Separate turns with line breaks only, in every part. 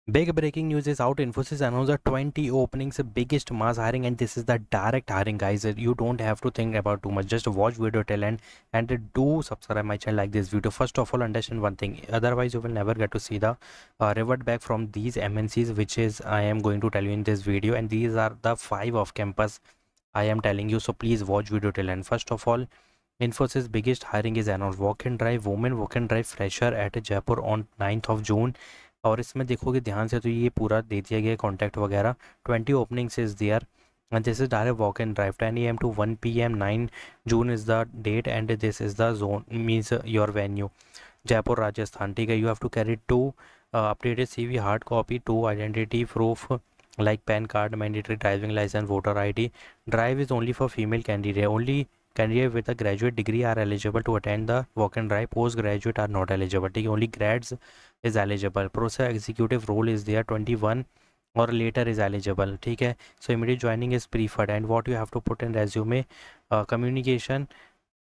Big breaking news is out. Infosys announced the 20 openings, biggest mass hiring, and this is the direct hiring, guys. You don't have to think about too much. Just watch video till end and do subscribe my channel, like this video. First of all, understand one thing. Otherwise, you will never get to see the revert back from these MNCs, which is I am going to tell you in this video. And these are the 5 off campus I am telling you. So please watch video till end. First of all, Infosys biggest hiring is announced. Walk-in drive, women walk-in drive fresher at Jaipur on 9th of June. और इसमें देखोगे ध्यान से तो ये पूरा दे दिया गया कॉन्टैक्ट वगैरह. 20 openings is there and this is direct walk-in drive 10 a.m. to 1 p.m. 9 June is the date and this is the zone means your venue Jaipur Rajasthan. ठीक है. You have to carry two updated CV, hard copy, two identity proof like PAN card, mandatory driving license, voter ID. Drive is only for female candidate. Only candidate with a graduate degree are eligible to attend the walk-in drive. Postgraduate are not eligible. ठीक है. Only grads is eligible. Process executive role is there. 21 or later is eligible. ठीक है. So immediate joining is preferred. And what you have to put in resume, communication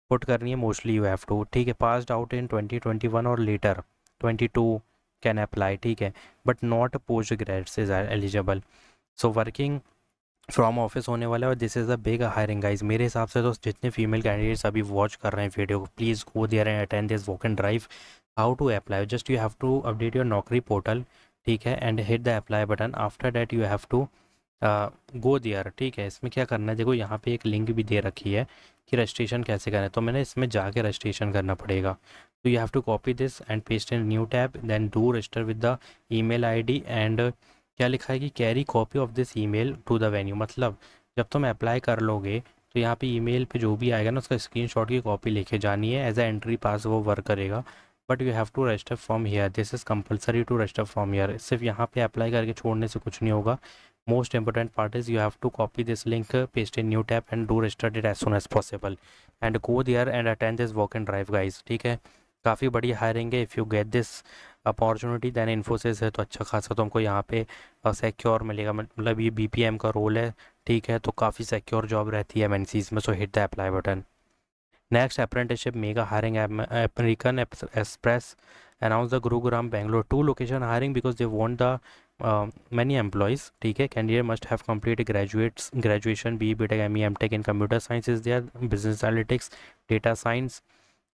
put करनी है mostly you have to. ठीक है. Passed out in 2021 और letter 22 can apply. ठीक है. But not post grades is eligible. So working from office होने वाला है और this is a big hiring, guys. मेरे हिसाब से तो जितने फीमेल कैंडिडेट्स अभी वॉच कर रहे हैं वीडियो को, please go there and attend this walk and drive. How to apply? Just you have to update your Naukri portal. ठीक है. And hit the apply button. After that you have to go there. ठीक है. इसमें क्या करना है, देखो यहाँ पे एक लिंक भी दे रखी है कि रजिस्ट्रेशन कैसे करना है. तो मैंने इसमें जाके रजिस्ट्रेशन करना पड़ेगा. तो you have to copy this and paste in new tab, then do register with the email ID. And क्या लिखा है कि carry copy of this email to the venue. मतलब जब तुम अप्लाई कर लोगे तो यहाँ पे ईमेल पे जो भी आएगा ना, उसका स्क्रीनशॉट की कॉपी लेके जानी है. एज अ एंट्री पास वो वर्क करेगा. But you have to register from here. This is compulsory to register from here. सिर्फ यहाँ पे अप्लाई करके छोड़ने से कुछ नहीं होगा. Most important part is you have to copy this link, paste in new tab and do register it as soon as possible and go there and attend this walk and drive, guys. ठीक है. काफ़ी बड़ी hiring है. If you get this opportunity then Infosys है तो अच्छा खासा तुमको यहाँ पे सिक्योर मिलेगा. मतलब ये BPM का रोल है. ठीक है. तो काफ़ी सिक्योर जॉब रहती है MNCs में. सो hit the apply button. Next, apprenticeship mega hiring. American Express announced the Gurugram Bangalore 2 location hiring because they want the many employees. ठीक है. Candidate must have completed graduation, BE, BTech, ME, MTech in computer science is there, business analytics, data science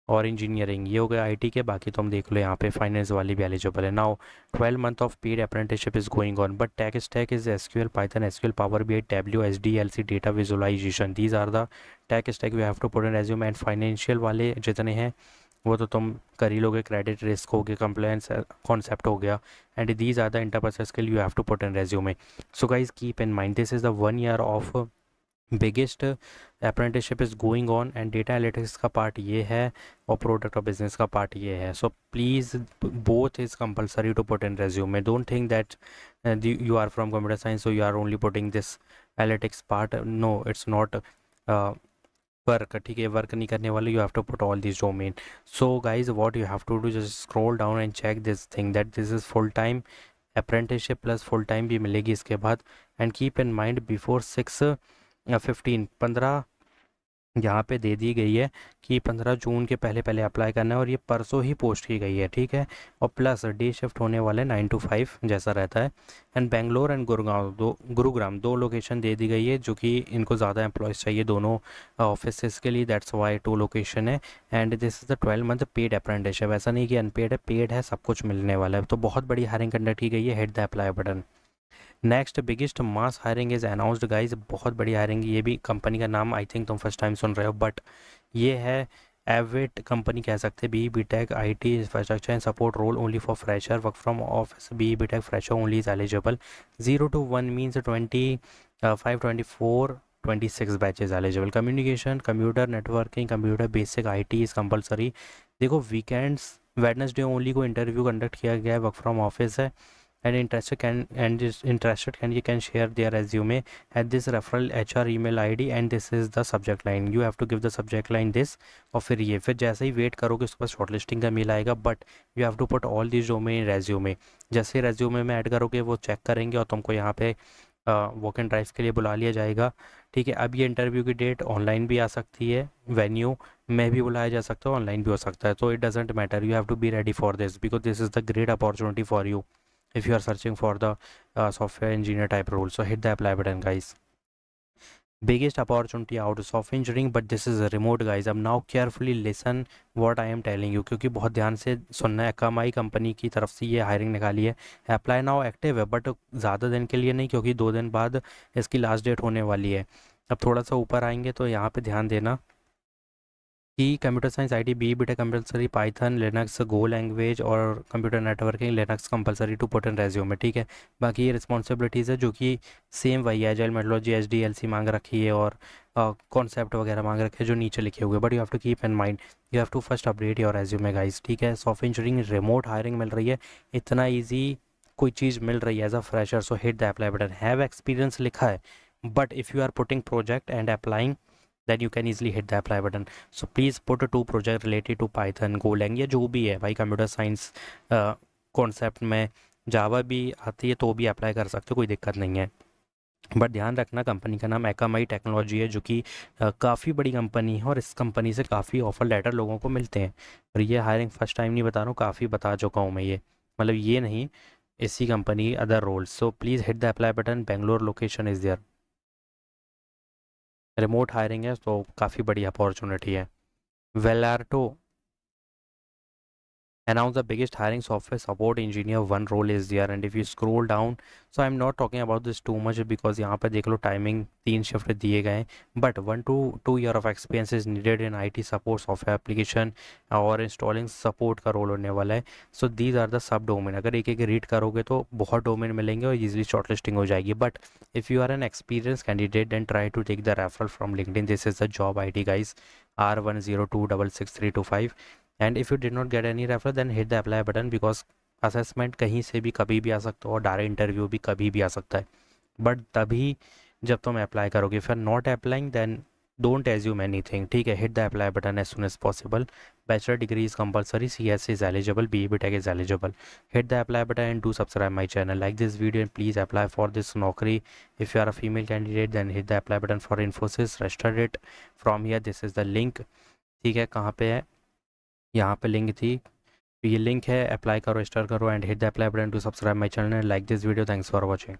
और engineering. ये हो गया IT के. बाकी तुम देख लो यहाँ पे फाइनेंस वाली भी एलिजिबल है. Now 12 month of paid apprenticeship is going on but tech stack is SQL, Python, SQL, Power BI, Tableau, SDLC, data visualization. These are the tech stack you have to put in resume. And financial वाले जितने हैं वो तो तुम कर ही लोगे. Credit risk हो गया, कंप्लायंस कॉन्सेप्ट हो गया. And these are the interpersonal skill you have to put in resume. So guys keep in mind this is the 1 year of biggest apprenticeship is going on. And data analytics का part ये है और product और business का part ये है. So please both is compulsory to put in resume. Don't think that you are from computer science so you are only putting this analytics part. No, it's not work. ठीक है. Work नहीं करने वाले. you have to put all these domain. So guys, what you have to do, just scroll down and check this thing that this is full time apprenticeship plus full time भी मिलेगी इसके बाद. and keep in mind before 15 यहाँ पे दे दी गई है कि 15 जून के पहले पहले अप्लाई करना है और ये परसों ही पोस्ट की गई है. ठीक है. और प्लस डे शिफ्ट होने वाले 9 to 5 जैसा रहता है. एंड बेंगलोर एंड गुरुग्राम दो लोकेशन दे दी गई है जो कि इनको ज़्यादा एम्प्लॉयज़ चाहिए दोनों ऑफिस के लिए. दैट्स वाई 2 लोकेशन है. And this is the 12 month paid apprenticeship. ऐसा नहीं कि अनपेड है, पेड है, सब कुछ मिलने वाला है. तो बहुत बड़ी हायरिंग कंडक्ट की गई है. Hit the apply button. Next biggest mass hiring is announced, guys. बहुत बड़ी हायरिंग. ये भी कंपनी का नाम आई थिंक तुम फर्स्ट टाइम सुन रहे हो बट ये है एविट कंपनी कह सकते हैं. BE BTech IT infrastructure and support role only for fresher. Work from office. BE BTech fresher only is eligible. 0 to 1 means 25 24 26 batches eligible. Communication, computer networking, computer basic IT is compulsory. देखो weekends Wednesday only को interview conduct किया गया है. Work from office है. and interested candidate can share their resume at this referral HR email ID and this is the subject line. You have to give the subject line this. और फिर जैसे ही wait करोगे उसके पास shortlisting का mail आएगा. But you have to put all this domain resume. जैसे ही रेज्यूमे में ऐड करोगे वो चेक करेंगे और तुमको यहाँ पे वॉक एंड ड्राइव के लिए बुला लिया जाएगा. ठीक है. अब ये इंटरव्यू की डेट ऑनलाइन भी आ सकती है, वेन्यू में भी बुलाया जा सकता है, ऑनलाइन भी हो सकता है. तो it doesn't matter. You have to be ready for this because this is the great opportunity for you. if you are searching for the software engineer type role. So hit the apply button, guys. Biggest opportunity out of software engineering, but this is a remote, guys. अब now carefully listen what I am telling you, क्योंकि बहुत ध्यान से सुनना है। एकामाई company की तरफ से ये हायरिंग निकाली है। अप्लाई नाउ एक्टिव है, बट ज़्यादा दिन के लिए नहीं, क्योंकि 2 दिन बाद इसकी लास्ट डेट होने वाली है। अब थोड़ा सा ऊपर आएंगे तो यहाँ पे ध्यान देना कि computer science IT B BTech compulsory, Python Linux Go language और computer networking Linux compulsory to put in resume, ठीक है। बाकी ये रिस्पॉन्सिबिलिटीज़ है जो कि सेम वही है, एजाइल मेथोडोलॉजी एचडीएलसी मांग रखी है और कॉन्सेप्ट वगैरह मांग रखे हैं जो नीचे लिखे हुए, but you have to keep in mind, you have to first update your resume, guys, ठीक है। सॉफ्टवेयर इंजीनियरिंग रिमोट हायरिंग मिल रही है, इतना ईजी कोई चीज़ मिल रही है as a fresher. So hit the apply button. Have experience लिखा है, but if you are putting project and applying, then you can easily hit the apply button. So please put a 2 project related to Python, Golang या जो भी है भाई, computer science concept में जावा भी आती है तो भी अप्लाई कर सकते हो, कोई दिक्कत नहीं है। बट ध्यान रखना, कंपनी का नाम एकामाई टेक्नोलॉजी है, जो कि काफ़ी बड़ी कंपनी है और इस कंपनी से काफ़ी ऑफर लेटर लोगों को मिलते हैं। और ये हायरिंग फर्स्ट टाइम नहीं बता रहा हूँ, काफ़ी बता चुका हूँ मैं ये, मतलब ये नहीं, इसी company other roles. So please hit the apply button. Bangalore location is there, remote hiring है तो काफ़ी बड़ी अपॉर्चुनिटी है। वेलार्टो announce the biggest hiring software support engineer one role is there, and if you scroll down, so I'm not talking about this too much because यहाँ पे देख लो timing 3 shift दिए गए हैं, but 1 to 2 year of experience is needed in IT support software application और installing support का role होने वाला है। So these are the sub domain, अगर एक एक रीड करोगे तो बहुत डोमेन मिलेंगे और ईजिली शॉर्टलिस्टिंग हो जाएगी। But if you are an experience candidate then try to take the referral from LinkedIn. This is the job ID, guys, R10266325। And if you did not get any refer then hit the apply button, because assessment कहीं से भी कभी भी आ सकता हो और direct interview भी कभी भी आ सकता है, बट तभी जब तुम अप्लाई करोगे। फिर not applying then don't assume anything, ठीक है। Hit the apply button as soon as possible. Bachelor degree is compulsory, CS is eligible, BE BTech is eligible. Hit the apply button and do subscribe my channel, like this video and please apply for this नौकरी। If you are a female candidate then hit the apply button for Infosys, register it from here, this is the link, ठीक है। कहाँ पे है, यहाँ पे link थी, तो ये लिंक है, अप्लाई करो, रजिस्टर करो and hit the apply button to subscribe my channel, like this video, thanks for watching.